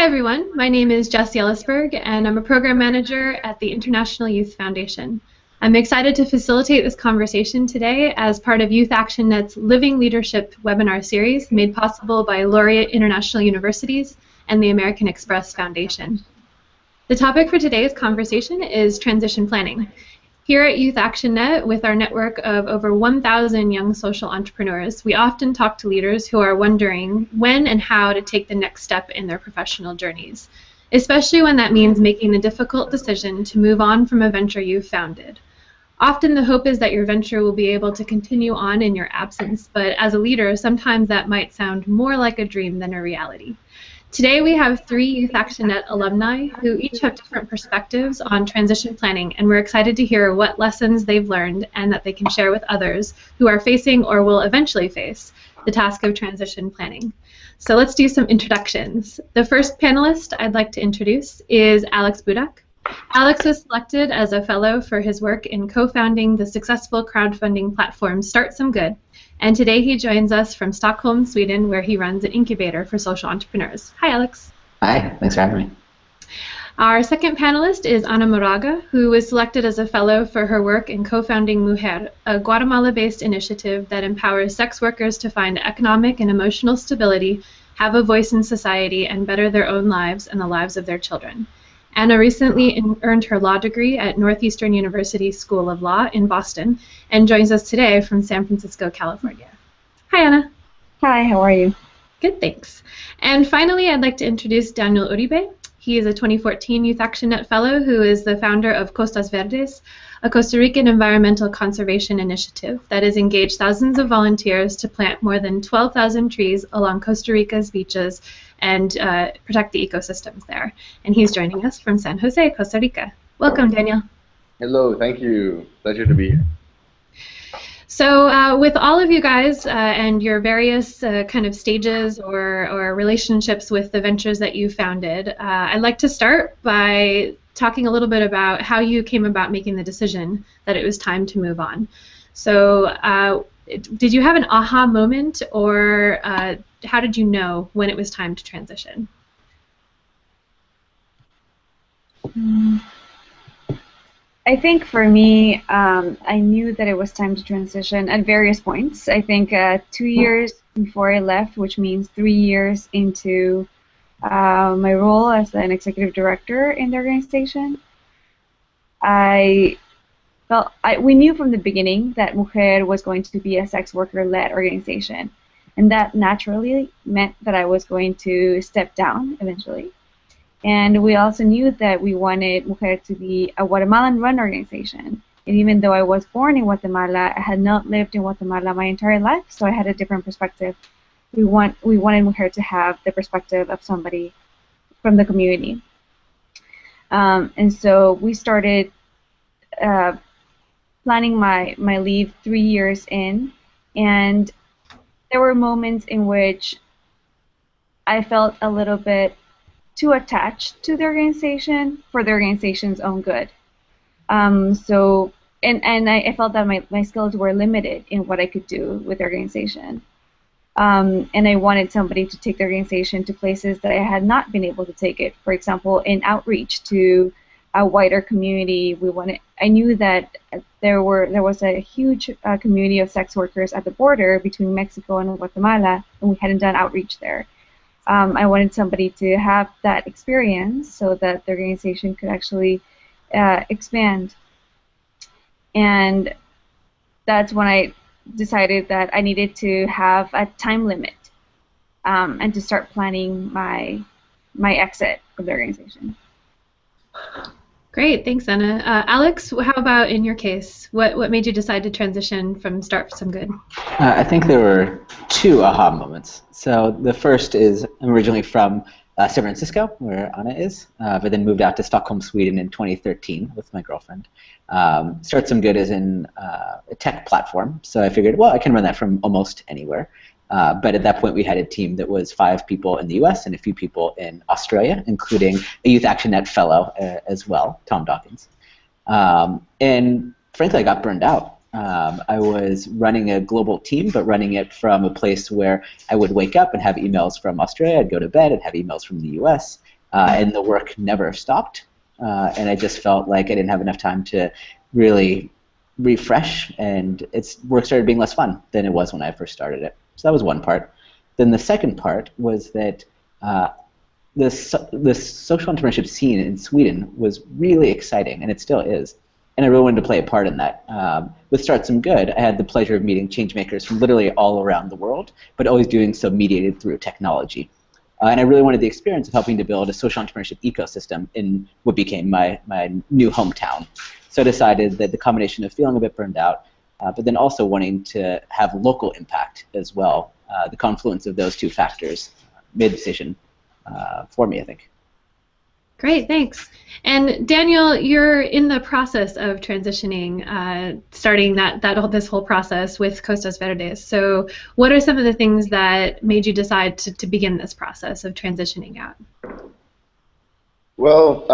Hi everyone, my name is Jess Yellisberg and I'm a program manager at the International Youth Foundation. I'm excited to facilitate this conversation today as part of Youth Action Net's Living Leadership webinar series made possible by Laureate International Universities and the American Express Foundation. The topic for today's conversation is transition planning. Here at Youth Action Net, with our network of over 1,000 young social entrepreneurs, we often talk to leaders who are wondering when and how to take the next step in their professional journeys, especially when that means making the difficult decision to move on from a venture you've founded. Often the hope is that your venture will be able to continue on in your absence, but as a leader, sometimes that might sound more like a dream than a reality. Today we have 3 Youth Action Net alumni who each have different perspectives on transition planning, and we're excited to hear what lessons they've learned and that they can share with others who are facing or will eventually face the task of transition planning. So let's do some introductions. The first panelist I'd like to introduce is Alex Budak. Alex was selected as a fellow for his work in co-founding the successful crowdfunding platform Startsomegood, and today he joins us from Stockholm, Sweden, where he runs an incubator for social entrepreneurs. Hi, Alex. Hi, thanks for having me. Our second panelist is Ana Moraga, who was selected as a fellow for her work in co-founding Mujer, a Guatemala-based initiative that empowers sex workers to find economic and emotional stability, have a voice in society, and better their own lives and the lives of their children. Anna recently earned her law degree at Northeastern University School of Law in Boston and joins us today from San Francisco, California. Hi, Anna. Hi, how are you? Good, thanks. And finally, I'd like to introduce Daniel Uribe. He is a 2014 Youth Action Net Fellow who is the founder of Costas Verdes, a Costa Rican environmental conservation initiative that has engaged thousands of volunteers to plant more than 12,000 trees along Costa Rica's beaches and protect the ecosystems there. And he's joining us from San Jose, Costa Rica. Welcome, Daniel. Hello, thank you. Pleasure to be here. So with all of you guys and your various kind of stages or relationships with the ventures that you founded, I'd like to start by talking a little bit about how you came about making the decision that it was time to move on. So did you have an aha moment, or how did you know when it was time to transition? I think for me, I knew that it was time to transition at various points. I think 2 years before I left, which means 3 years into my role as an executive director in the organization, we knew from the beginning that Mujer was going to be a sex worker-led organization, and that naturally meant that I was going to step down eventually. And we also knew that we wanted Mujer to be a Guatemalan-run organization. And even though I was born in Guatemala, I had not lived in Guatemala my entire life, so I had a different perspective. We wanted Mujer to have the perspective of somebody from the community. And so we started planning my leave 3 years in, and there were moments in which I felt a little bit too attached to the organization for the organization's own good. And I felt that my skills were limited in what I could do with the organization. And I wanted somebody to take the organization to places that I had not been able to take it. For example, in outreach to a wider community. I knew that there was a huge community of sex workers at the border between Mexico and Guatemala, and we hadn't done outreach there. I wanted somebody to have that experience so that the organization could actually expand. And that's when I decided that I needed to have a time limit and to start planning my exit from the organization. Great, thanks, Anna. Alex, how about in your case? What made you decide to transition from Startsomegood? I think there were 2 aha moments. So the first is I'm originally from San Francisco, where Anna is, but then moved out to Stockholm, Sweden in 2013 with my girlfriend. Startsomegood is a tech platform, so I figured, well, I can run that from almost anywhere. But at that point, we had a team that was 5 people in the US and a few people in Australia, including a Youth Action Net fellow as well, Tom Dawkins. And frankly, I got burned out. I was running a global team, but running it from a place where I would wake up and have emails from Australia, I'd go to bed and have emails from the US, and the work never stopped. And I just felt like I didn't have enough time to really refresh, and work started being less fun than it was when I first started it. So that was one part. Then the second part was that the social entrepreneurship scene in Sweden was really exciting, and it still is. And I really wanted to play a part in that. With Startsomegood, I had the pleasure of meeting changemakers from literally all around the world, but always doing so mediated through technology. And I really wanted the experience of helping to build a social entrepreneurship ecosystem in what became my new hometown. So I decided that the combination of feeling a bit burned out, but then also wanting to have local impact as well, the confluence of those two factors made the decision for me, I think. Great, thanks. And Daniel, you're in the process of transitioning, starting this whole process with Costas Verdes. So what are some of the things that made you decide to begin this process of transitioning out? Well,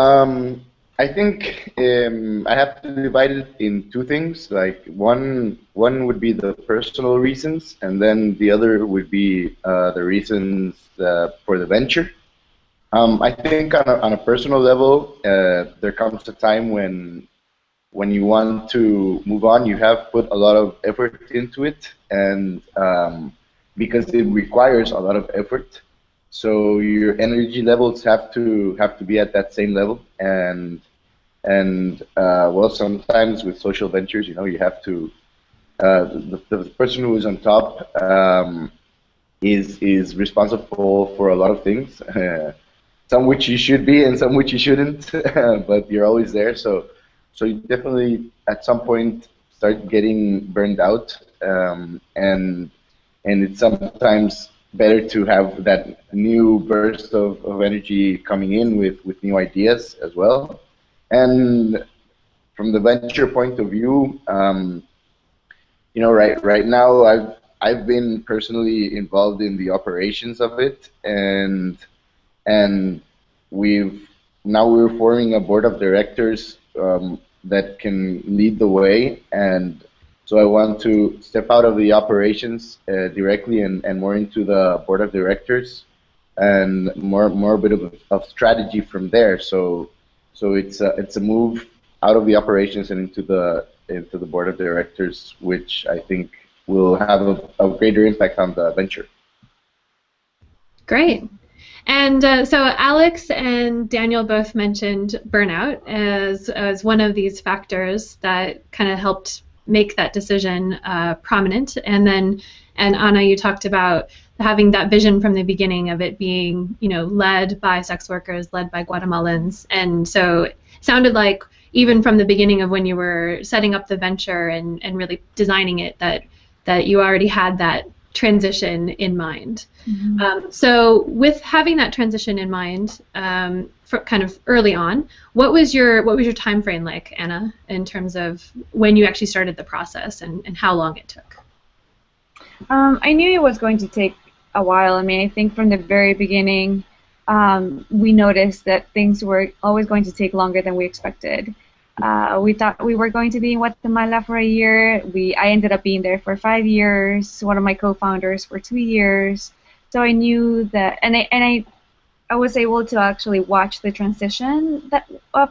I think I have to divide it in two things. Like one would be the personal reasons, and then the other would be the reasons for the venture. I think on a personal level, there comes a time when you want to move on, you have put a lot of effort into it, and because it requires a lot of effort, so your energy levels have to be at that same level, and well, sometimes with social ventures, you have to the person who is on top is responsible for a lot of things. Some which you should be and some which you shouldn't, but you're always there. So you definitely at some point start getting burned out, and it's sometimes better to have that new burst of energy coming in with new ideas as well. And from the venture point of view, right now I've been personally involved in the operations of it, and we're forming a board of directors that can lead the way, and so I want to step out of the operations directly and more into the board of directors, and more a bit of strategy from there. So it's a move out of the operations and into the board of directors, which I think will have a greater impact on the venture. Great. And so Alex and Daniel both mentioned burnout as one of these factors that kind of helped make that decision prominent. And Anna, you talked about having that vision from the beginning of it being, led by sex workers, led by Guatemalans. And so it sounded like even from the beginning of when you were setting up the venture and really designing it, that you already had that transition in mind. Mm-hmm. So with having that transition in mind, for kind of early on, what was your time frame like, Anna, in terms of when you actually started the process and how long it took? I knew it was going to take a while. I mean, I think from the very beginning, we noticed that things were always going to take longer than we expected. We thought we were going to be in Guatemala for a year. I ended up being there for 5 years. One of my co-founders for 2 years. So I knew that, and I was able to actually watch the transition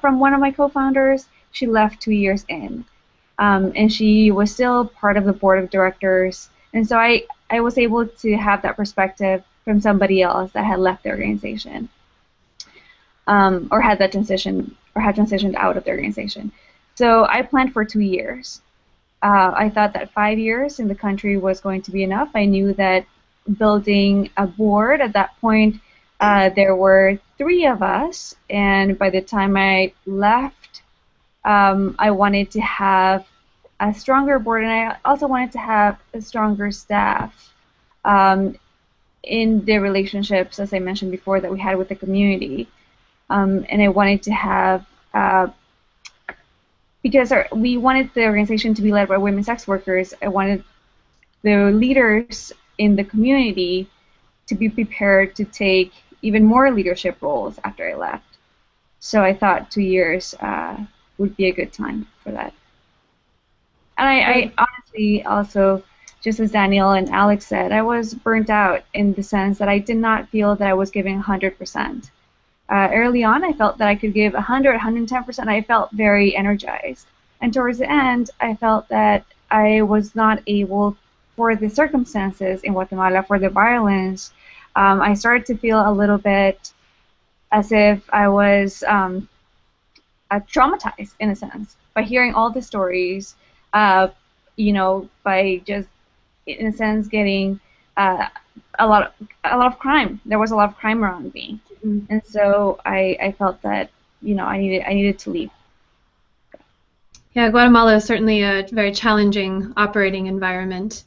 from one of my co-founders. She left 2 years in, and she was still part of the board of directors. And so I was able to have that perspective from somebody else that had left the organization, or had transitioned out of the organization. So I planned for 2 years. I thought that 5 years in the country was going to be enough. I knew that building a board at that point, there were 3 of us, and by the time I left, I wanted to have a stronger board, and I also wanted to have a stronger staff in the relationships, as I mentioned before, that we had with the community. And I wanted to have, because we wanted the organization to be led by women sex workers, I wanted the leaders in the community to be prepared to take even more leadership roles after I left. So I thought 2 years would be a good time for that. And I honestly also, just as Daniel and Alex said, I was burnt out in the sense that I did not feel that I was giving 100%. Early on, I felt that I could give 100, 110%. I felt very energized. And towards the end, I felt that I was not able, for the circumstances in Guatemala, for the violence, I started to feel a little bit as if I was traumatized, in a sense, by hearing all the stories, by just, in a sense, getting a lot of crime. There was a lot of crime around me, and so I felt that I needed to leave. Yeah, Guatemala is certainly a very challenging operating environment.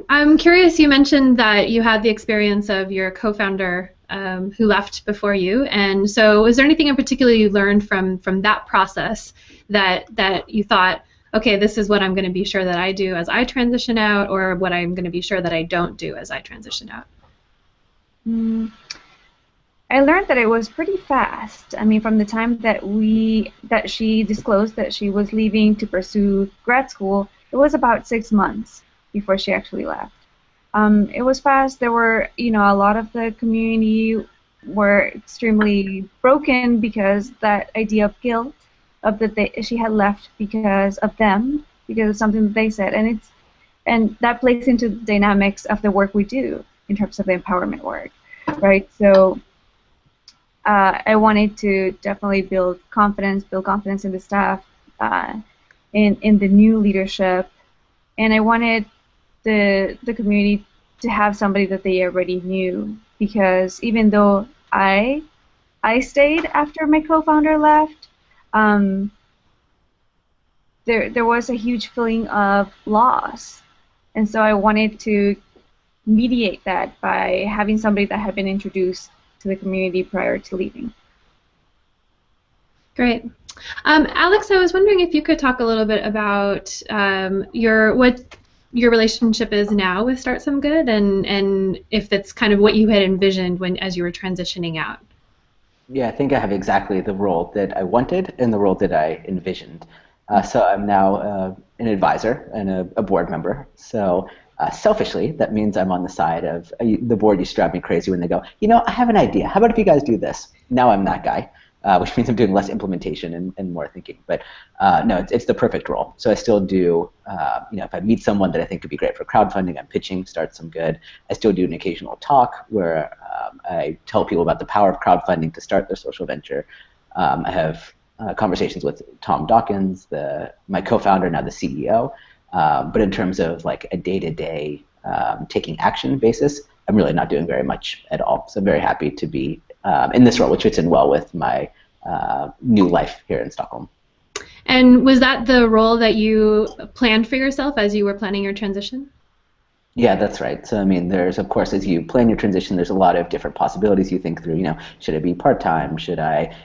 I'm curious, you mentioned that you had the experience of your co-founder who left before you, and so is there anything in particular you learned from that process that you thought, okay, this is what I'm going to be sure that I do as I transition out, or what I'm going to be sure that I don't do as I transition out? I learned that it was pretty fast. I mean, from the time that she disclosed that she was leaving to pursue grad school, it was about 6 months before she actually left. It was fast. There were, a lot of the community were extremely broken because that idea of guilt, of that she had left because of them, because of something that they said, and that plays into the dynamics of the work we do in terms of the empowerment work, right? So I wanted to definitely build confidence in the staff, in the new leadership, and I wanted the community to have somebody that they already knew, because even though I stayed after my co-founder left, there was a huge feeling of loss, and so I wanted to mediate that by having somebody that had been introduced to the community prior to leaving. Great. Alex, I was wondering if you could talk a little bit about what your relationship is now with Startsomegood, and if that's kind of what you had envisioned as you were transitioning out. Yeah, I think I have exactly the role that I wanted and the role that I envisioned. So I'm now an advisor and a board member. So selfishly, that means I'm on the side of the board used to drive me crazy when they go, I have an idea. How about if you guys do this? Now I'm that guy, which means I'm doing less implementation and more thinking. But no, it's the perfect role. So I still do, if I meet someone that I think could be great for crowdfunding, I'm pitching Startsomegood. I still do an occasional talk where I tell people about the power of crowdfunding to start their social venture. I have conversations with Tom Dawkins, my co-founder, now the CEO. But in terms of like a day-to-day taking action basis, I'm really not doing very much at all. So I'm very happy to be in this role, which fits in well with my new life here in Stockholm. And was that the role that you planned for yourself as you were planning your transition? Yeah, that's right. So, I mean, there's, of course, as you plan your transition, there's a lot of different possibilities you think through. Should I be part-time? Should I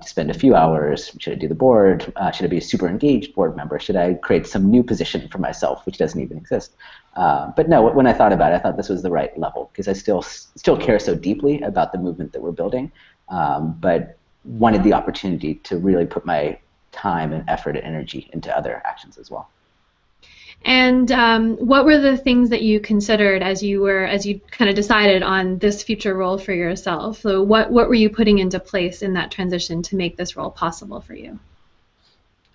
spend a few hours? Should I do the board? Should I be a super engaged board member? Should I create some new position for myself, which doesn't even exist? But no, when I thought about it, I thought this was the right level, because I still care so deeply about the movement that we're building, but wanted the opportunity to really put my time and effort and energy into other actions as well. And what were the things that you considered as you kind of decided on this future role for yourself? So what were you putting into place in that transition to make this role possible for you?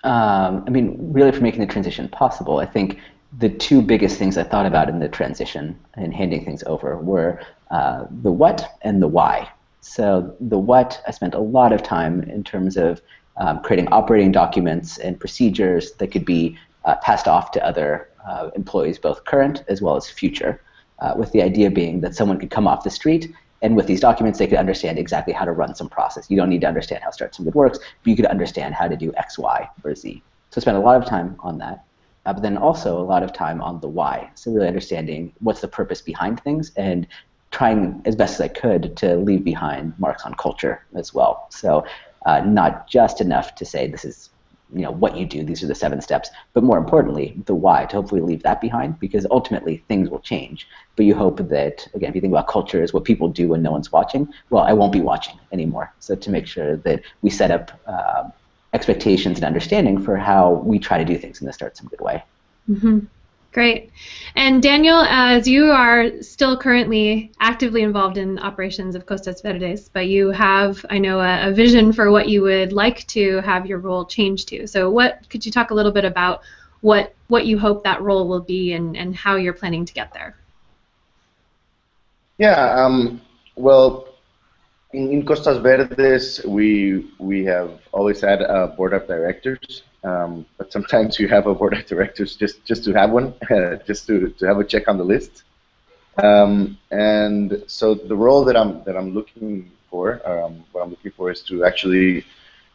Really for making the transition possible, I think the two biggest things I thought about in the transition and handing things over were the what and the why. So the what, I spent a lot of time in terms of creating operating documents and procedures that could be passed off to other employees, both current as well as future, with the idea being that someone could come off the street and with these documents they could understand exactly how to run some process. You don't need to understand how Startsomegood works, but you could understand how to do X, Y, or Z. So I spent a lot of time on that, but then also a lot of time on the why. So really understanding what's the purpose behind things and trying as best as I could to leave behind marks on culture as well. So not just enough to say this is what you do, these are the 7 steps, but more importantly, the why, to hopefully leave that behind, because ultimately things will change. But you hope that, again, if you think about culture is what people do when no one's watching, well, I won't be watching anymore. So to make sure that we set up expectations and understanding for how we try to do things in the Startsomegood way. Mm-hmm. Great. And Daniel, as you are still currently actively involved in operations of Costas Verdes, but you have, I know, a vision for what you would like to have your role change to. So could you talk a little bit about what you hope that role will be and how you're planning to get there? Yeah, well, in Costas Verdes, we have always had a board of directors, but sometimes you have a board of directors just to have one, just to have a check on the list. And so the role that I'm looking for, what I'm looking for is to actually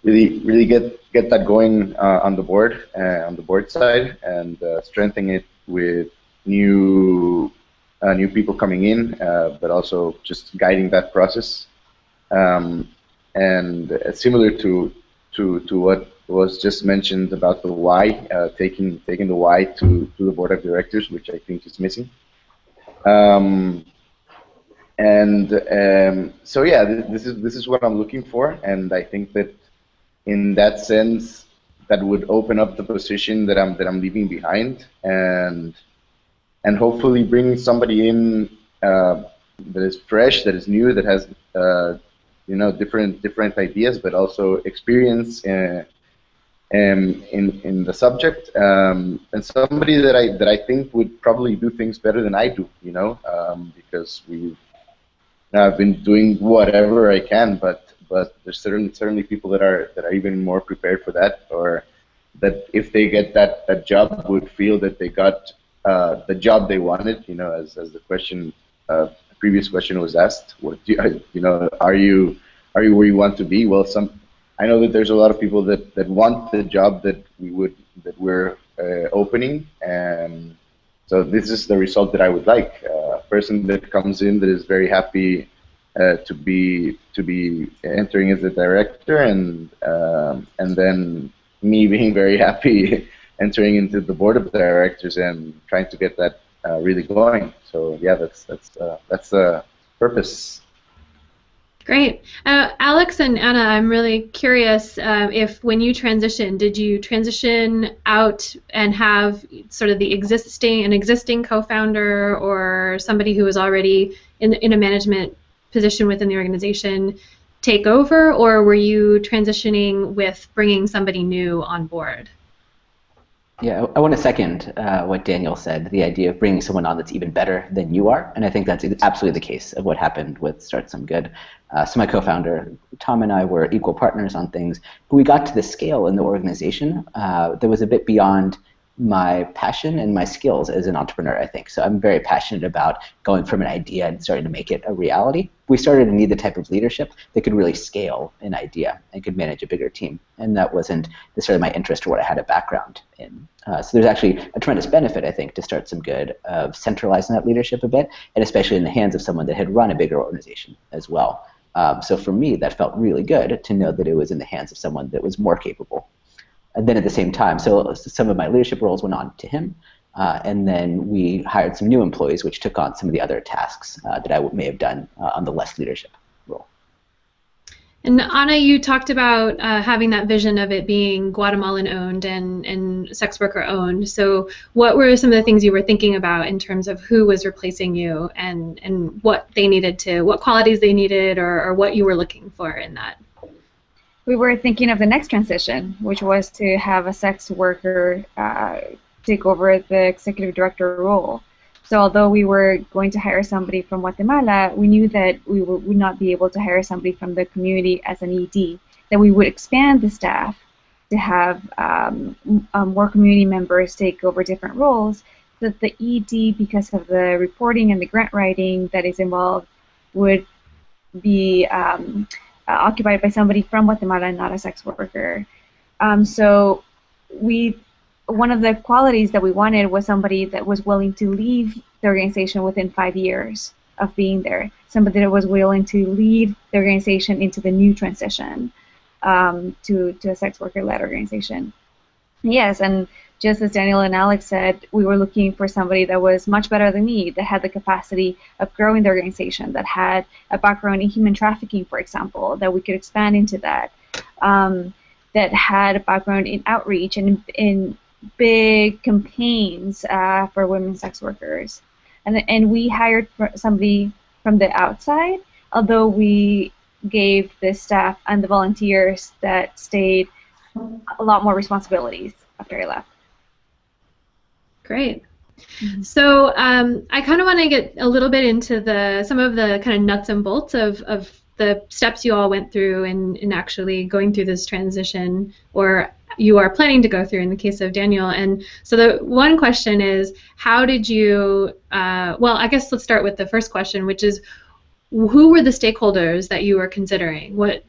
really get that going on the board side, and strengthen it with new people coming in, but also just guiding that process. And similar to what was just mentioned about the why, taking the why to the board of directors, which I think is missing. So yeah, this is what I'm looking for, and I think that in that sense, that would open up the position that I'm leaving behind, and hopefully bring somebody in that is fresh, that is new, that has different ideas, but also experience in the subject, and somebody that I think would probably do things better than I do, because I've been doing whatever I can, but there's certainly people that are even more prepared for that, or that if they get that job would feel that they got the job they wanted, as the question, previous question was asked. What are you where you want to be? Well, I know that there's a lot of people that want the job that we're opening, and so this is the result that I would like. A person that comes in that is very happy to be entering as a director, and then me being very happy entering into the board of directors and trying to get that really going. So yeah, that's the purpose. Great. Alex and Anna, I'm really curious if when you transitioned, did you transition out and have sort of an existing co-founder or somebody who was already in a management position within the organization take over, or were you transitioning with bringing somebody new on board? Yeah, I want to second what Daniel said, the idea of bringing someone on that's even better than you are, and I think that's absolutely the case of what happened with Startsomegood. So my co-founder, Tom, and I were equal partners on things, but we got to the scale in the organization that was a bit beyond my passion and my skills as an entrepreneur, I think. So I'm very passionate about going from an idea and starting to make it a reality. We started to need the type of leadership that could really scale an idea and could manage a bigger team. And that wasn't necessarily my interest or what I had a background in. So there's actually a tremendous benefit, I think, to Startsomegood of centralizing that leadership a bit, and especially in the hands of someone that had run a bigger organization as well. So for me, that felt really good to know that it was in the hands of someone that was more capable. And then at the same time, so some of my leadership roles went on to him, and then we hired some new employees, which took on some of the other tasks that I may have done on the less leadership role. And Anna, you talked about having that vision of it being Guatemalan-owned and sex worker-owned. So what were some of the things you were thinking about in terms of who was replacing you and what qualities they needed, or what you were looking for in that? We were thinking of the next transition, which was to have a sex worker take over the executive director role. So although we were going to hire somebody from Guatemala, we knew that we would not be able to hire somebody from the community as an ED, that we would expand the staff to have more community members take over different roles, that the ED, because of the reporting and the grant writing that is involved, would be occupied by somebody from Guatemala and not a sex worker. So one of the qualities that we wanted was somebody that was willing to leave the organization within 5 years of being there, somebody that was willing to leave the organization into the new transition to a sex worker-led organization. Yes, and just as Daniel and Alex said, we were looking for somebody that was much better than me, that had the capacity of growing the organization, that had a background in human trafficking, for example, that we could expand into that. that had a background in outreach and in big campaigns for women sex workers. And we hired somebody from the outside, although we gave the staff and the volunteers that stayed a lot more responsibilities after I left. Great. So I kind of want to get a little bit into some of the kind of nuts and bolts of the steps you all went through in actually going through this transition, or you are planning to go through in the case of Daniel. And so the one question is, how did you, well, I guess let's start with the first question, which is, who were the stakeholders that you were considering? What,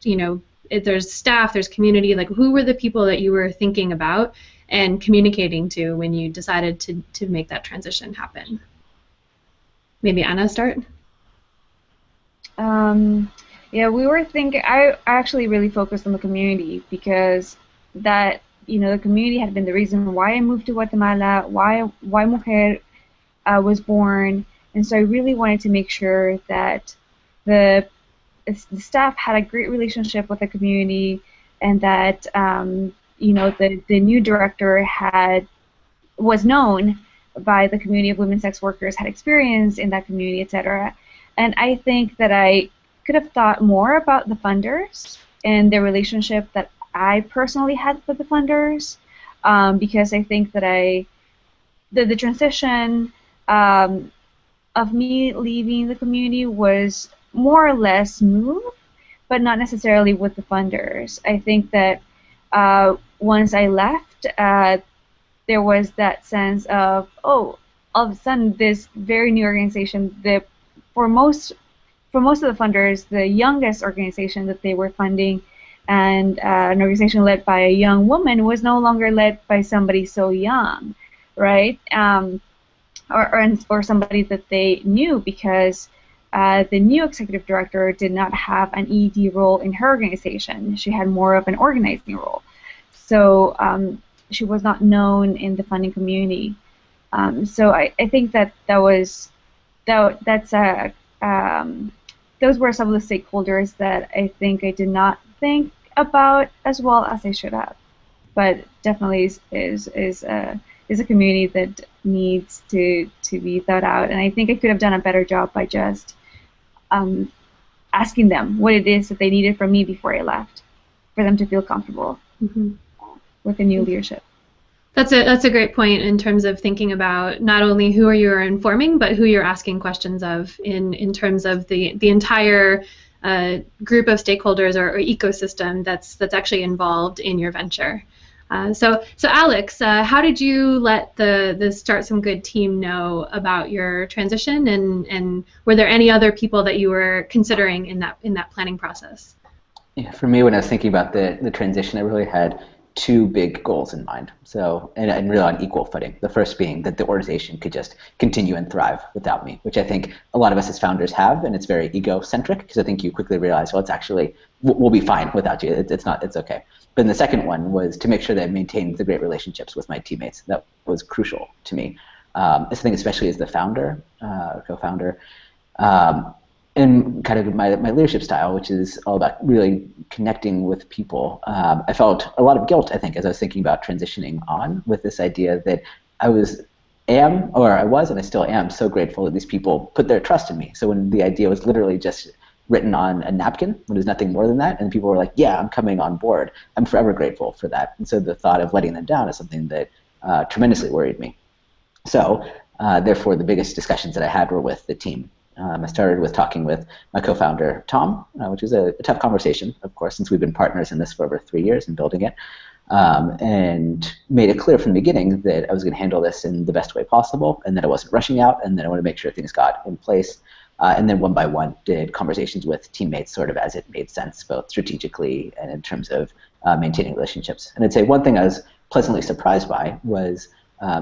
if there's staff, there's community, like who were the people that you were thinking about and communicating to when you decided to make that transition happen? Maybe Anna start? Yeah, we were thinking, I actually really focused on the community, because that, the community had been the reason why I moved to Guatemala, why Mujer was born, and so I really wanted to make sure that the staff had a great relationship with the community, and that the new director was known by the community of women sex workers, had experience in that community, etc. And I think that I could have thought more about the funders and the relationship that I personally had with the funders, because I think that the transition of me leaving the community was more or less smooth, but not necessarily with the funders. I think that once I left, there was that sense of, oh, all of a sudden this very new organization, for most of the funders, the youngest organization that they were funding, and an organization led by a young woman, was no longer led by somebody so young, right? Or somebody that they knew, because the new executive director did not have an ED role in her organization. She had more of an organizing role. So she was not known in the funding community. So I think those were some of the stakeholders that I think I did not think about as well as I should have. But definitely is a community that needs to be thought out, and I think I could have done a better job by just asking them what it is that they needed from me before I left, for them to feel comfortable with the new leadership. That's a great point in terms of thinking about not only who are you informing, but who you're asking questions of in terms of the entire group of stakeholders or ecosystem that's actually involved in your venture. So Alex, how did you let the Startsomegood team know about your transition, and were there any other people that you were considering in that planning process? Yeah, for me, when I was thinking about the transition, I really had two big goals in mind. So, and really on equal footing. The first being that the organization could just continue and thrive without me, which I think a lot of us as founders have, and it's very egocentric, because I think you quickly realize, well, it's actually, we'll be fine without you. It's okay. But the second one was to make sure that I maintained the great relationships with my teammates. That was crucial to me. I think especially as the founder, co-founder, and kind of my leadership style, which is all about really connecting with people. I felt a lot of guilt, I think, as I was thinking about transitioning on, with this idea that I was, and I still am so grateful that these people put their trust in me. So when the idea was literally just written on a napkin, when there's nothing more than that, and people were like, yeah, I'm coming on board, I'm forever grateful for that. And so the thought of letting them down is something that tremendously worried me. So therefore, the biggest discussions that I had were with the team. I started with talking with my co-founder, Tom, which was a tough conversation, of course, since we've been partners in this for over 3 years and building it, and made it clear from the beginning that I was going to handle this in the best way possible, and that I wasn't rushing out, and that I wanted to make sure things got in place. And then one by one did conversations with teammates sort of as it made sense, both strategically and in terms of maintaining relationships. And I'd say one thing I was pleasantly surprised by was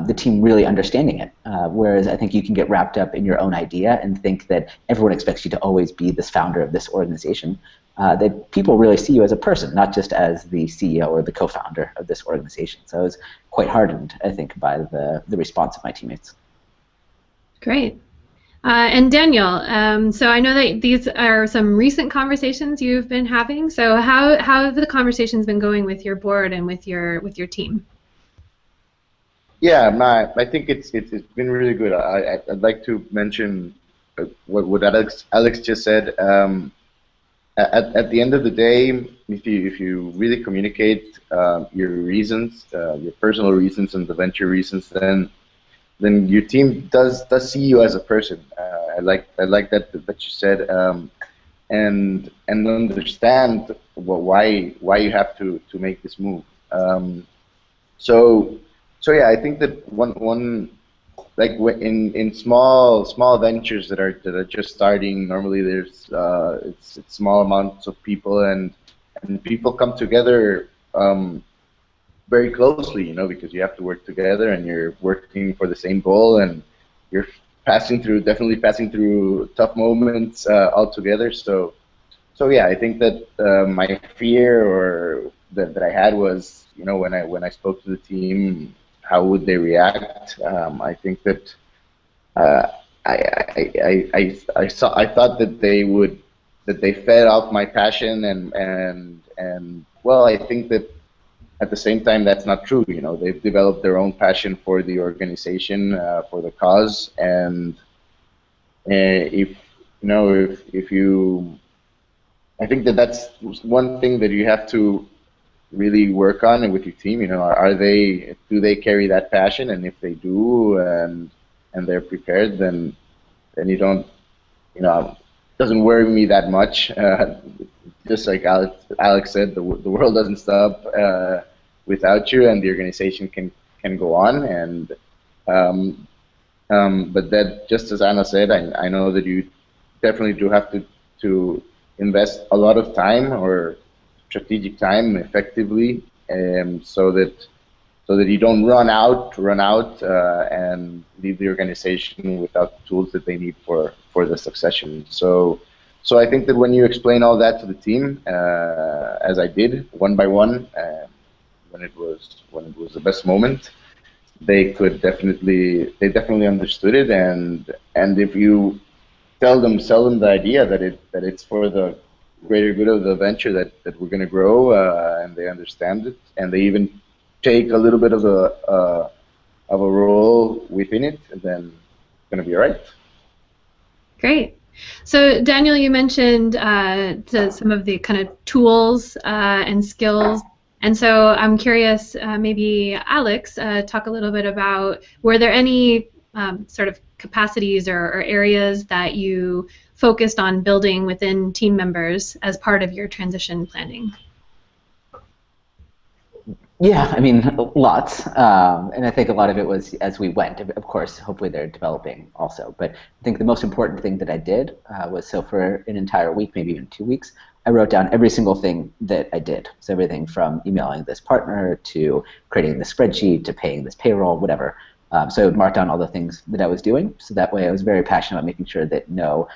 the team really understanding it, whereas I think you can get wrapped up in your own idea and think that everyone expects you to always be this founder of this organization, that people really see you as a person, not just as the CEO or the co-founder of this organization. So I was quite heartened, I think, by the response of my teammates. Great. And Daniel, so I know that these are some recent conversations you've been having. So how have the conversations been going with your board and with your team? Yeah, I think it's been really good. I'd like to mention what Alex just said. At the end of the day, if you really communicate your reasons, your personal reasons and the venture reasons, then your team does see you as a person. I like that you said, and understand why you have to make this move. So yeah, I think that one like in small ventures that are just starting, normally there's it's small amounts of people, and people come together very closely, because you have to work together and you're working for the same goal, and you're definitely passing through tough moments all together. So yeah, I think that my fear or that I had was, when I spoke to the team, how would they react? I think that uh, I thought that they fed off my passion, and well, I think that at the same time that's not true. They've developed their own passion for the organization, for the cause, and if if you, I think that that's one thing that you have to really work on with your team. Do they carry that passion? And if they do, and they're prepared, then you don't, it doesn't worry me that much. Just like Alex said, the world doesn't stop without you, and the organization can go on. And but that, just as Anna said, I know that you definitely do have to invest a lot of time, or strategic time, effectively, so that you don't run out and leave the organization without the tools that they need for the succession. So I think that when you explain all that to the team, as I did, one by one, when it was the best moment, they definitely understood it, and if you sell them the idea that it's for the greater good of the venture, that we're going to grow, and they understand it, and they even take a little bit of a role within it, then it's going to be all right. Great. So Daniel, you mentioned some of the kind of tools and skills, and so I'm curious, maybe Alex, talk a little bit about, were there any sort of capacities or areas that you focused on building within team members as part of your transition planning? Yeah, I mean, lots, and I think a lot of it was as we went. Of course, hopefully they're developing also, but I think the most important thing that I did was, so for an entire week, maybe even 2 weeks, I wrote down every single thing that I did. So everything from emailing this partner to creating the spreadsheet to paying this payroll, whatever. So I would mark down all the things that I was doing, so that way I was very passionate about making sure that no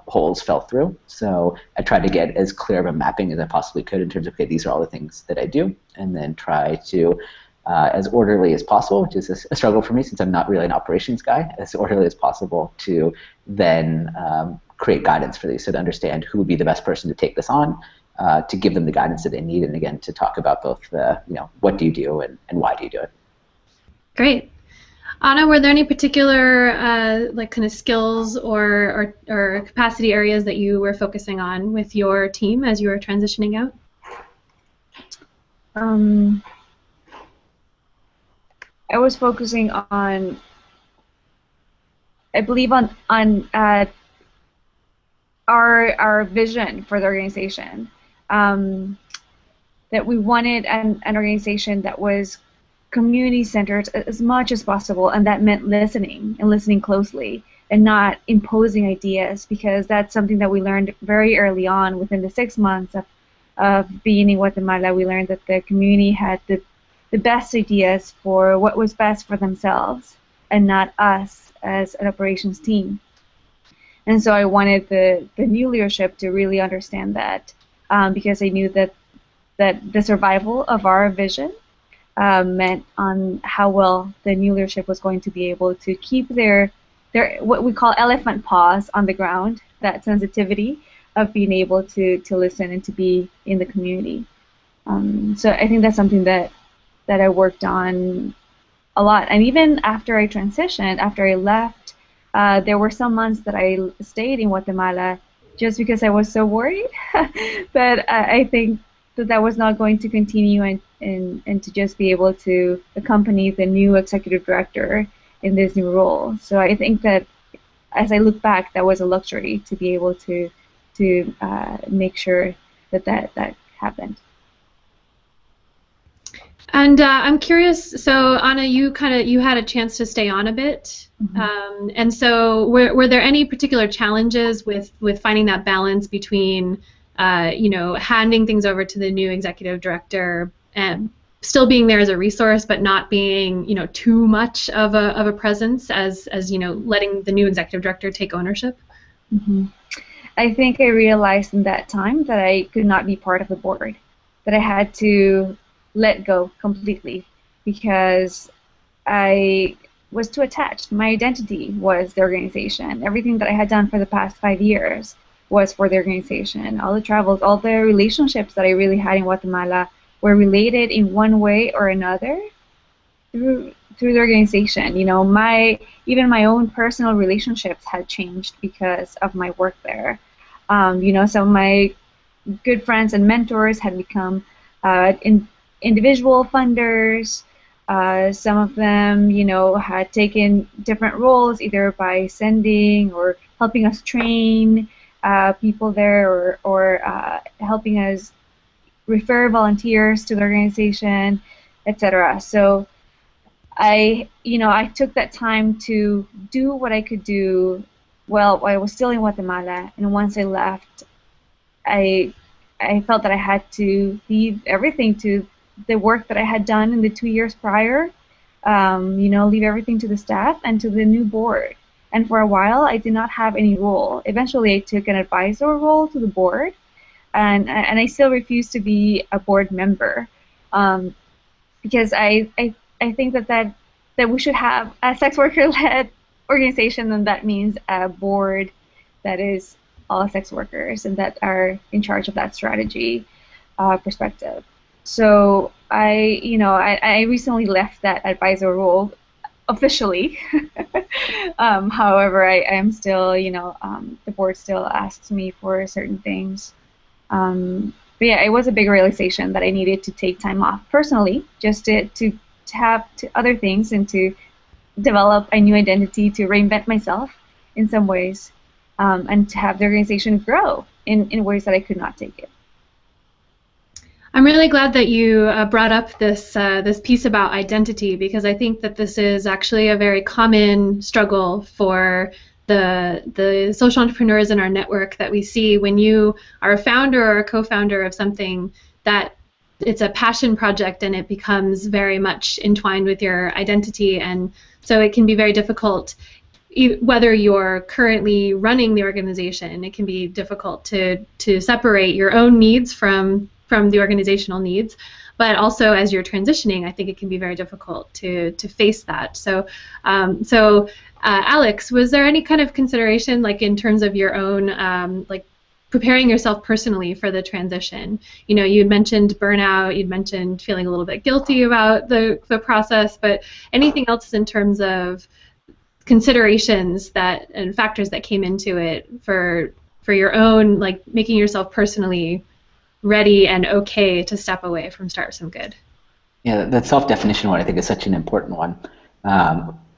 holes fell through. So I tried to get as clear of a mapping as I possibly could in terms of, okay, these are all the things that I do, and then try to, as orderly as possible, which is a struggle for me since I'm not really an operations guy, as orderly as possible to then create guidance for these, so to understand who would be the best person to take this on, to give them the guidance that they need, and again, to talk about both the, what do you do and why do you do it. Great. Anna, were there any particular like kind of skills or capacity areas that you were focusing on with your team as you were transitioning out? I was focusing on, I believe, on our vision for the organization. That we wanted an organization that was community-centered as much as possible, and that meant listening and listening closely and not imposing ideas, because that's something that we learned very early on. Within the 6 months of being in Guatemala, we learned that the community had the best ideas for what was best for themselves and not us as an operations team. And so I wanted the new leadership to really understand that, because I knew that the survival of our vision meant on how well the new leadership was going to be able to keep their what we call elephant paws on the ground, that sensitivity of being able to listen and to be in the community. So I think that's something that I worked on a lot. And even after I transitioned, after I left, there were some months that I stayed in Guatemala just because I was so worried. But I think that was not going to continue, and to just be able to accompany the new executive director in this new role. So I think that as I look back, that was a luxury to be able to make sure that happened. And I'm curious, so Anna, you had a chance to stay on a bit, and so were there any particular challenges with finding that balance between handing things over to the new executive director and still being there as a resource, but not being too much of a presence as letting the new executive director take ownership? I think I realized in that time that I could not be part of the board, that I had to let go completely because I was too attached. My identity was the organization. Everything that I had done for the past 5 years was for the organization. All the travels, all the relationships that I really had in Guatemala were related in one way or another through the organization. Even my own personal relationships had changed because of my work there. Some of my good friends and mentors had become individual funders. Some of them, had taken different roles, either by sending or helping us train people there, or helping us refer volunteers to the organization, etc. So I took that time to do what I could do while I was still in Guatemala, and once I left, I felt that I had to leave everything to the work that I had done in the 2 years prior, leave everything to the staff and to the new board. And for a while, I did not have any role. Eventually, I took an advisor role to the board, and I still refuse to be a board member, because I think that we should have a sex worker-led organization, and that means a board that is all sex workers and that are in charge of that strategy perspective. So I recently left that advisor role officially. However, I am still, the board still asks me for certain things. But yeah, it was a big realization that I needed to take time off personally, just to have other things and to develop a new identity, to reinvent myself in some ways, and to have the organization grow in ways that I could not take it. I'm really glad that you brought up this piece about identity, because I think that this is actually a very common struggle for the social entrepreneurs in our network that we see. When you are a founder or a co-founder of something that it's a passion project and it becomes very much entwined with your identity, and so it can be very difficult. Whether you're currently running the organization, it can be difficult to separate your own needs from the organizational needs, but also as you're transitioning, I think it can be very difficult to face that. So, Alex, was there any kind of consideration, like in terms of your own, like preparing yourself personally for the transition? You mentioned burnout, you'd mentioned feeling a little bit guilty about the process, but anything else in terms of considerations and factors that came into it for your own, like making yourself personally ready and okay to step away from Startsomegood? Yeah, that self-definition one I think is such an important one.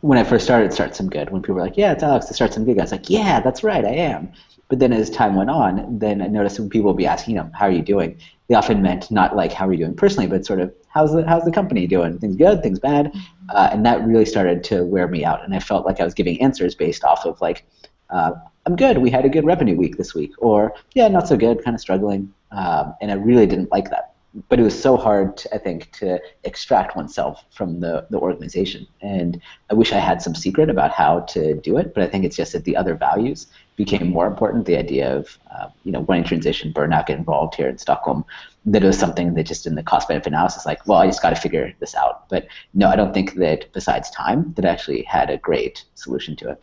When I first started Startsomegood, when people were like, yeah, it's Alex to Startsomegood, I was like, yeah, that's right, I am. But then as time went on, then I noticed when people would be asking, how are you doing? They often meant not like, how are you doing personally, but sort of, how's the company doing? Things good, things bad? And that really started to wear me out. And I felt like I was giving answers based off of like, I'm good, we had a good revenue week this week. Or, yeah, not so good, kind of struggling. And I really didn't like that. But it was so hard, I think, to extract oneself from the organization. And I wish I had some secret about how to do it, but I think it's just that the other values became more important. The idea of, wanting to transition, burnout, get involved here in Stockholm, that it was something that just in the cost-benefit analysis, like, well, I just got to figure this out. But no, I don't think that besides time, that I actually had a great solution to it.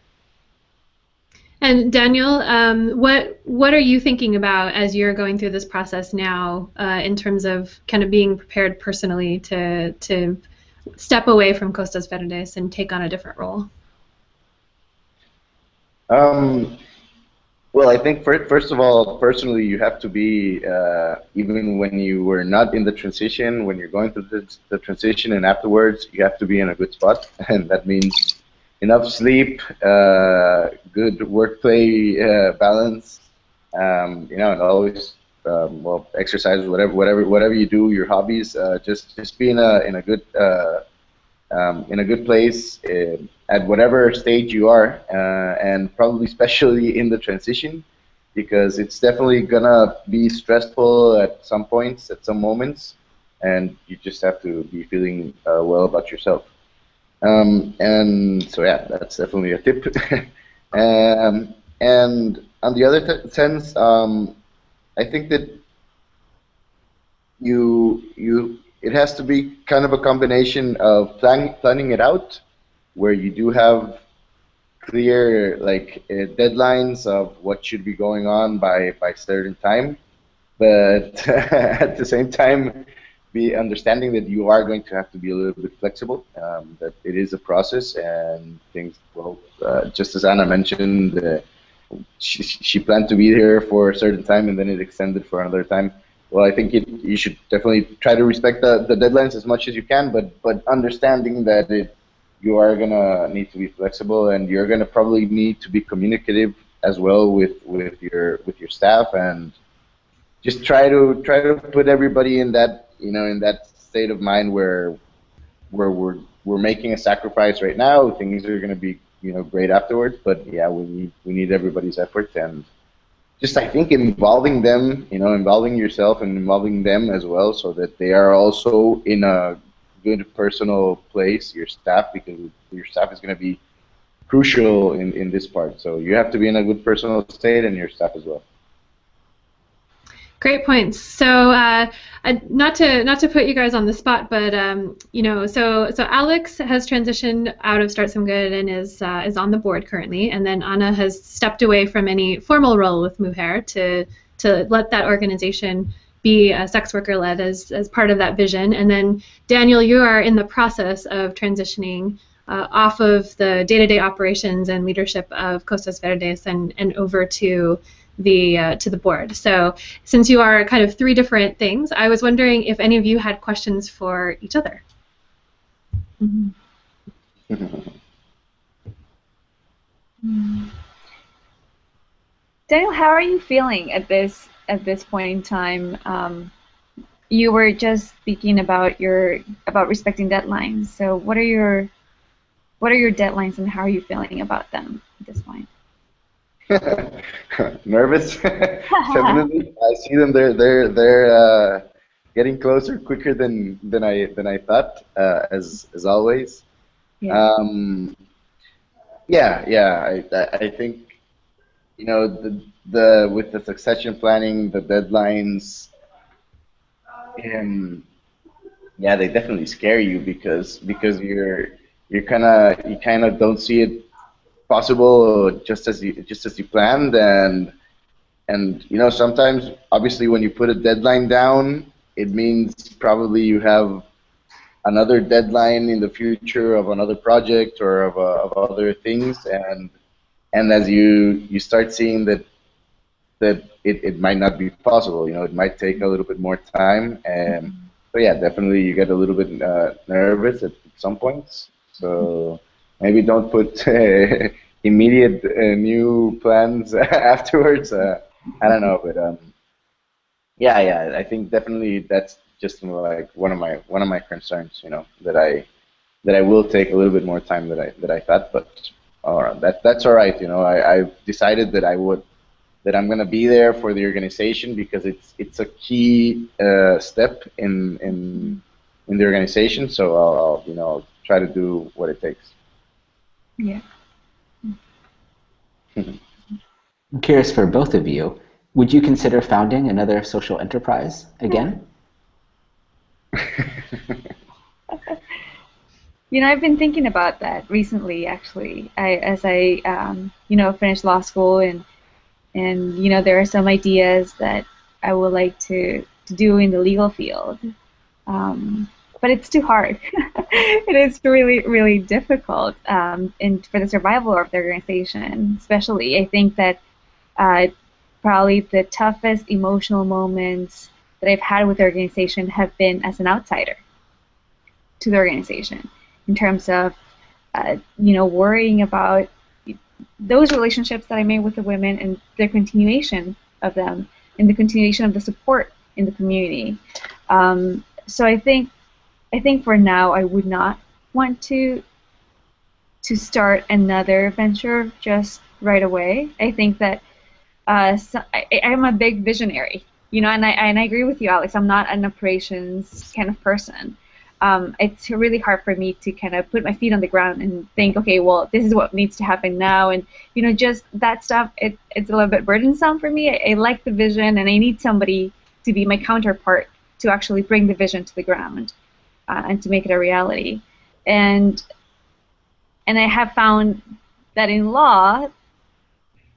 And Daniel, what are you thinking about as you're going through this process now, in terms of kind of being prepared personally to step away from Costas Verdes and take on a different role? Um, well, I think first of all, personally, you have to be even when you were not in the transition, when you're going through the transition, and afterwards, you have to be in a good spot, and that means enough sleep, good work-play balance, and always well, exercise, whatever you do, your hobbies, just be in a good place at whatever stage you are, and probably especially in the transition, because it's definitely gonna be stressful at some points, at some moments, and you just have to be feeling well about yourself. And so yeah, that's definitely a tip. And on the other sense, I think that it has to be kind of a combination of planning it out, where you do have clear like deadlines of what should be going on by certain time, but at the same time be understanding that you are going to have to be a little bit flexible, that it is a process and things, well, just as Anna mentioned, she planned to be here for a certain time and then it extended for another time. Well, I think you should definitely try to respect the deadlines as much as you can, but understanding that you are gonna need to be flexible, and you're gonna probably need to be communicative as well with your staff, and just try to put everybody in that, in that state of mind where we're making a sacrifice right now. Things are gonna be great afterwards, but yeah, we need everybody's effort, and just I think involving them, involving yourself and involving them as well, so that they are also in a good personal place, your staff, because your staff is going to be crucial in this part. So you have to be in a good personal state, and your staff as well. Great points. So, not to put you guys on the spot, but so Alex has transitioned out of Startsomegood and is on the board currently, and then Anna has stepped away from any formal role with Mujer to let that organization be sex worker led as part of that vision. And then Daniel, you are in the process of transitioning off of the day-to-day operations and leadership of Costas Verdes and over to the board. So since you are kind of three different things, I was wondering if any of you had questions for each other. Daniel, how are you feeling at this point in time? You were just speaking about respecting deadlines. So what are your deadlines, and how are you feeling about them at this point? Nervous, definitely. I see them. They're getting closer quicker than I thought, as always. Yeah. I think the with the succession planning, the deadlines, they definitely scare you, because you kind of don't see it possible just as you planned, and sometimes obviously when you put a deadline down, it means probably you have another deadline in the future of another project or of other things, and as you start seeing that it might not be possible, it might take a little bit more time, and so yeah, definitely you get a little bit nervous at some points. So maybe don't put immediate new plans afterwards. I don't know, but I think definitely that's just like one of my concerns. That I will take a little bit more time that I thought, but that's all right. I've decided that I'm gonna be there for the organization, because it's a key step in the organization. So I'll try to do what it takes. Yeah. I'm curious for both of you, would you consider founding another social enterprise again? I've been thinking about that recently, actually. As I finished law school, and there are some ideas that I would like to do in the legal field. But it's too hard. It is really, really difficult, and for the survival of the organization, especially. I think that uh, probably the toughest emotional moments that I've had with the organization have been as an outsider to the organization, in terms of worrying about those relationships that I made with the women and the continuation of them and the continuation of the support in the community. So I think for now I would not want to start another venture just right away. I think that I'm a big visionary, and I agree with you, Alex. I'm not an operations kind of person. It's really hard for me to kind of put my feet on the ground and think, okay, well, this is what needs to happen now, and just that stuff. It's a little bit burdensome for me. I like the vision, and I need somebody to be my counterpart to actually bring the vision to the ground, and to make it a reality. And I have found that in law,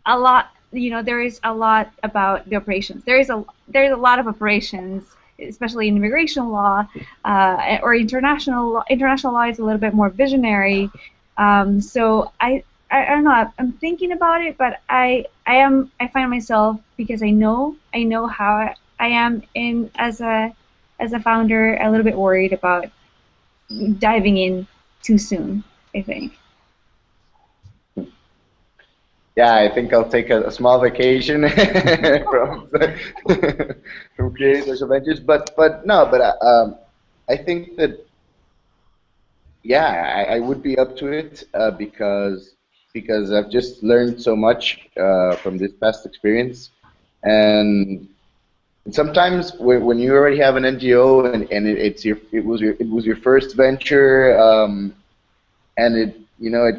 a lot, there is a lot about the operations. There's a lot of operations, especially in immigration law, or international law. International law is a little bit more visionary. So I don't know. I'm thinking about it, but I find myself, because I know how I am in as a founder, a little bit worried about diving in too soon, I think. Yeah, I think I'll take a small vacation from from creating social ventures, but no, but I think that yeah, I would be up to it, because I've just learned so much from this past experience, and sometimes when you already have an NGO, and it was your first venture, and it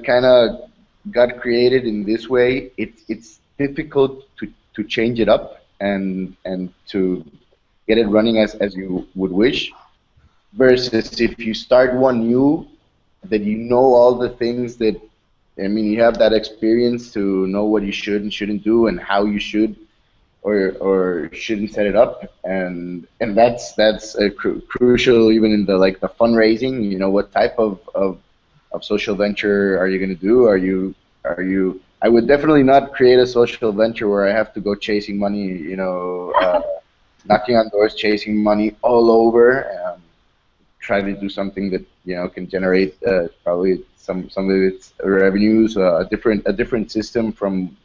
kind of got created in this way. It's difficult to change it up, and to get it running as you would wish, versus if you start one new, that you know all the things that, I mean, you have that experience to know what you should and shouldn't do, and how you should or shouldn't set it up, and that's crucial, even in the fundraising. What type of social venture are you going to do? Are you I would definitely not create a social venture where I have to go chasing money, knocking on doors, chasing money all over. Try to do something that can generate probably some of its revenues, a different system from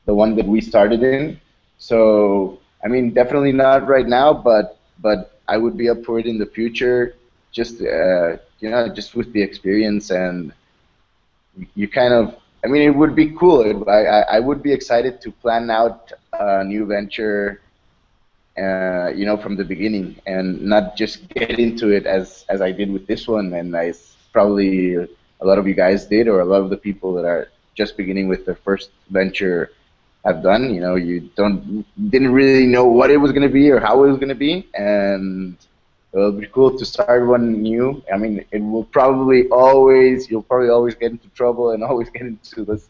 the one that we started in. So I mean, definitely not right now, but I would be up for it in the future. Just just with the experience, and you kind of, I mean, it would be cool. I would be excited to plan out a new venture, from the beginning, and not just get into it as I did with this one, and as probably a lot of you guys did, or a lot of the people that are just beginning with their first venture have done. You didn't really know what it was going to be or how it was going to be, and it'll be cool to start one new. I mean, you'll probably always get into trouble and always get into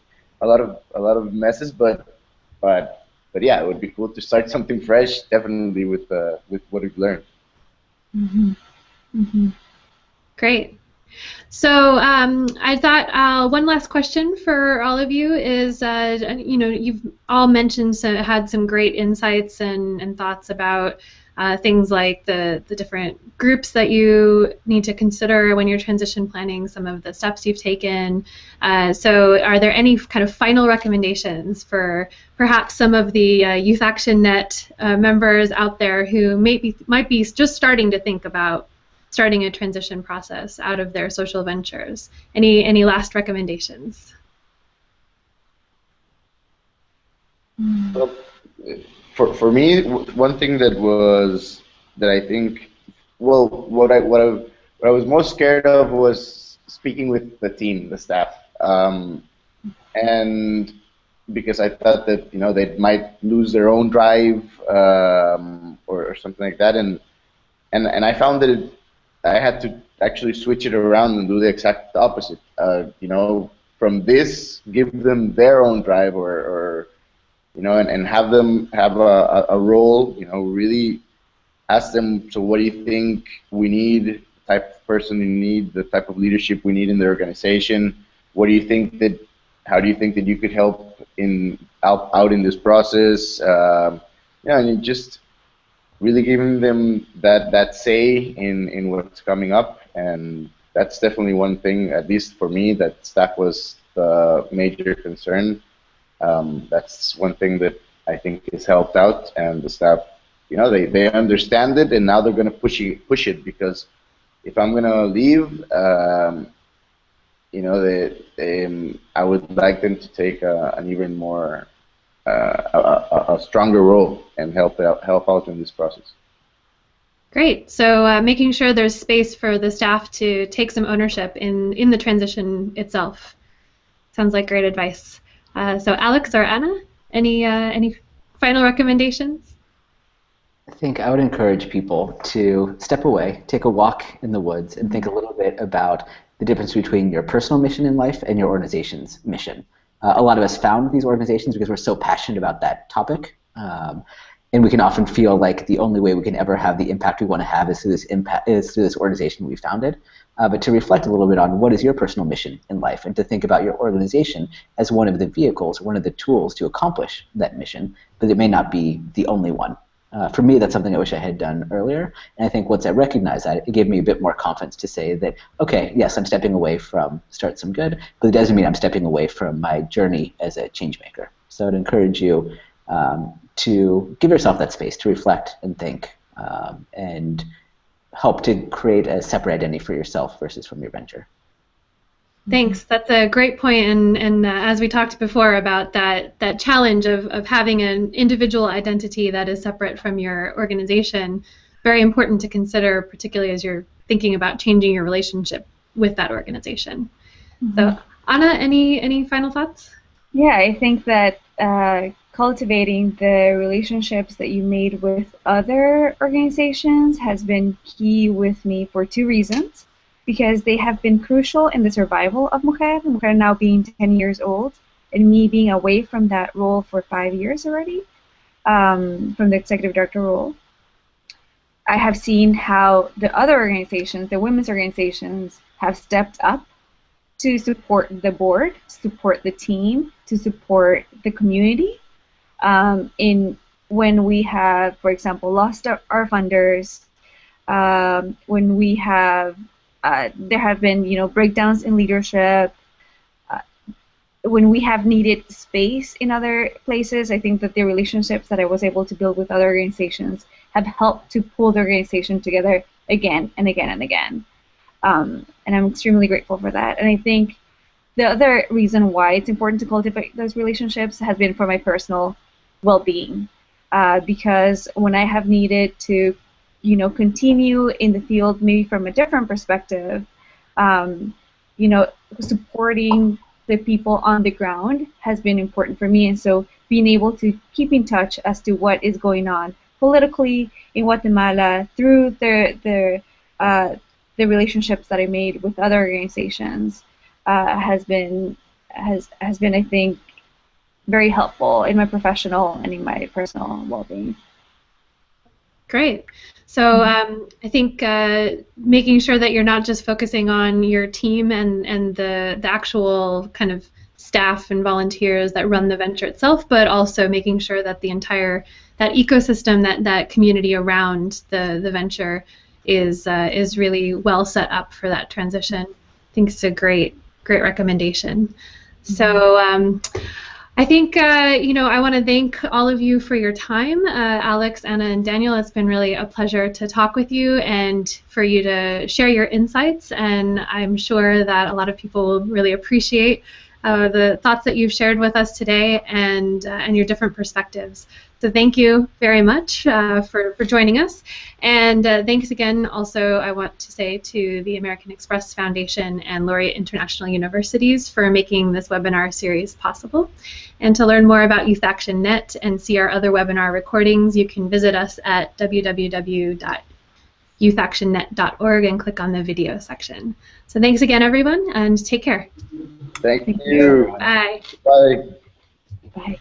a lot of messes, but but yeah, it would be cool to start something fresh, definitely with what we've learned. Mm-hmm. Mm-hmm. Great. So I thought one last question for all of you is, you've all mentioned, had some great insights and thoughts about things like the different groups that you need to consider when you're transition planning, some of the steps you've taken. So are there any kind of final recommendations for perhaps some of the Youth Action Net members out there who might be just starting to think about starting a transition process out of their social ventures? Any last recommendations? Well, for me, one thing that I think, well, what I was most scared of was speaking with the team, the staff, and because I thought that they might lose their own drive, or something like that, and I found that I had to actually switch it around and do the exact opposite. From this, give them their own drive, or and have them have a role. Really ask them. So, what do you think we need? The type of person we need, the type of leadership we need in the organization. What do you think that? How do you think that you could help out in this process? And just really giving them that say in what's coming up, and that's definitely one thing, at least for me, that staff was the major concern. That's one thing that I think has helped out, and the staff, they understand it, and now they're going to push it, because if I'm going to leave, I would like them to take an even more a stronger role and help out in this process. Great. So making sure there's space for the staff to take some ownership in the transition itself. Sounds like great advice. So Alex or Anna, any final recommendations? I think I would encourage people to step away, take a walk in the woods, and think a little bit about the difference between your personal mission in life and your organization's mission. A lot of us found these organizations because we're so passionate about that topic, and we can often feel like the only way we can ever have the impact we want to have is through this organization we founded. But to reflect a little bit on what is your personal mission in life, and to think about your organization as one of the vehicles, one of the tools to accomplish that mission, but it may not be the only one. For me, that's something I wish I had done earlier, and I think once I recognized that, it gave me a bit more confidence to say that, okay, yes, I'm stepping away from Startsomegood, but it doesn't mean I'm stepping away from my journey as a change maker. So I'd encourage you to give yourself that space to reflect and think, and help to create a separate identity for yourself versus from your venture. Thanks. That's a great point, and as we talked before about that challenge of having an individual identity that is separate from your organization, very important to consider, particularly as you're thinking about changing your relationship with that organization. Mm-hmm. So, Anna, any final thoughts? Yeah, I think that cultivating the relationships that you made with other organizations has been key with me for two reasons. Because they have been crucial in the survival of Mujer now being 10 years old, and me being away from that role for 5 years already, from the executive director role. I have seen how the other organizations, the women's organizations, have stepped up to support the board, support the team, to support the community. When we have, for example, lost our funders, when we have there have been, breakdowns in leadership. When we have needed space in other places, I think that the relationships that I was able to build with other organizations have helped to pull the organization together again and again and again. And I'm extremely grateful for that. And I think the other reason why it's important to cultivate those relationships has been for my personal well-being. Because when I have needed to continue in the field maybe from a different perspective, supporting the people on the ground has been important for me. And so being able to keep in touch as to what is going on politically in Guatemala through the relationships that I made with other organizations has been, I think, very helpful in my professional and in my personal well-being. Great. So I think making sure that you're not just focusing on your team and the actual kind of staff and volunteers that run the venture itself, but also making sure that the entire that ecosystem, that community around the venture is really well set up for that transition. I think it's a great recommendation. Mm-hmm. So. I think, I want to thank all of you for your time. Alex, Anna, and Daniel, it's been really a pleasure to talk with you and for you to share your insights. And I'm sure that a lot of people will really appreciate the thoughts that you've shared with us today and your different perspectives. So thank you very much for joining us. And thanks again also I want to say to the American Express Foundation and Laureate International Universities for making this webinar series possible. And to learn more about Youth Action Net and see our other webinar recordings, you can visit us at www.youth youthactionnet.org and click on the video section. So thanks again, everyone, and take care. Thank you. Bye. Bye. Bye.